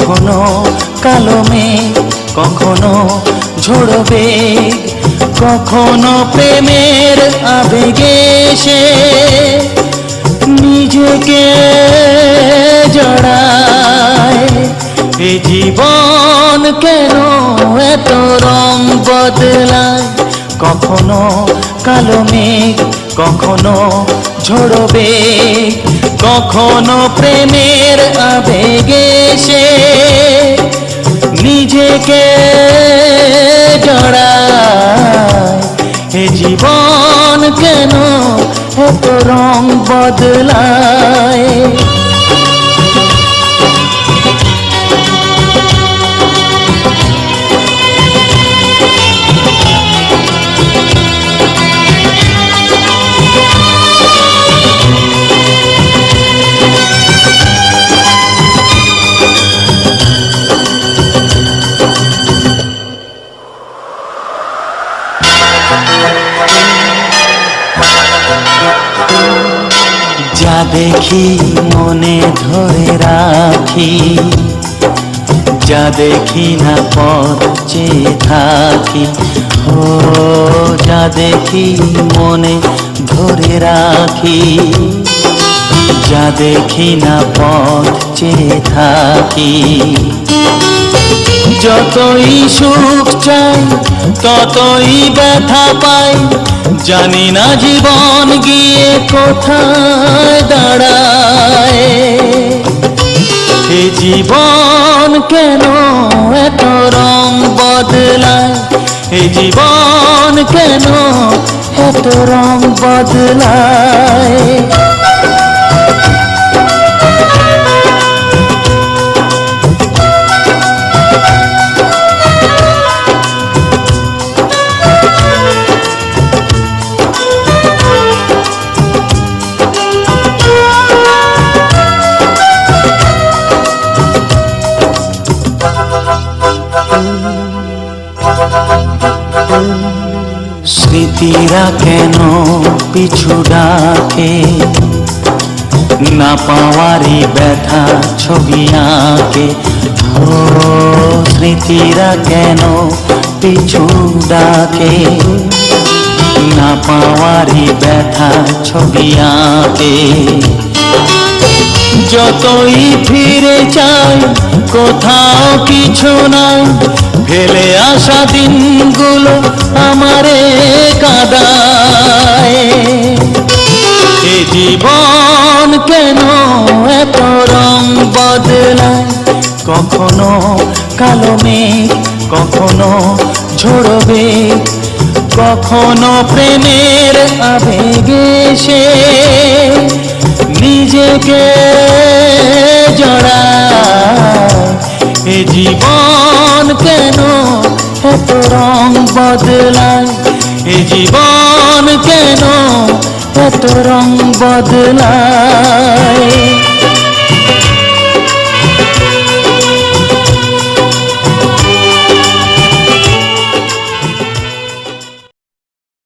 কখনো কালো মেঘ, কখনো ঝোড়ো বেগ, কখনো প্রেমের আবেগে সে নিজেকে জড়ায়। এ জীবন কেন এত রং বদলায়, কখনো কালো মেঘ, কখনো ঝোড়ো বেগ, কখনো প্রেমের আবেগে সে নিজেকে জড়ায়। এ জীবন কেন এত রং বদলায়। যা দেখি মনে ধরে রাখি, যা দেখি না পথ চেয়ে থাকি। ও যা দেখি মনে ধরে রাখি, যা দেখি না পথ চেয়ে থাকি। যতই সুখ চাই ততই ব্যথা পাই, জানি না জীবন গিয়ে কোথায় দাঁড়ায়। এ জীবন কেন এত রং বদলায়, এ জীবন কেন এত রং বদলায়। স্মৃতিরা কেন পিছু ডাকে, না পাওয়ারই ব্যথা ছবি আঁকে। ও স্মৃতিরা কেন পিছু ডাকে, না পাওয়ারই ব্যথা ছবি আঁকে। যতই ফিরে চাই কোথাও কিছু নাই, ফেলে আসা দিনগুলো আমারে কাঁদায়। এ জীবন কেন এত রং বদলায়, কখনো কালো মেঘ, কখনো ঝোড়ো বেগ, কখনো প্রেমের আবেগে সে নিজেকে জড়ায়। এ জীবন কেন এত রং বদলায়, এ জীবন কেন এত রং বদলায়।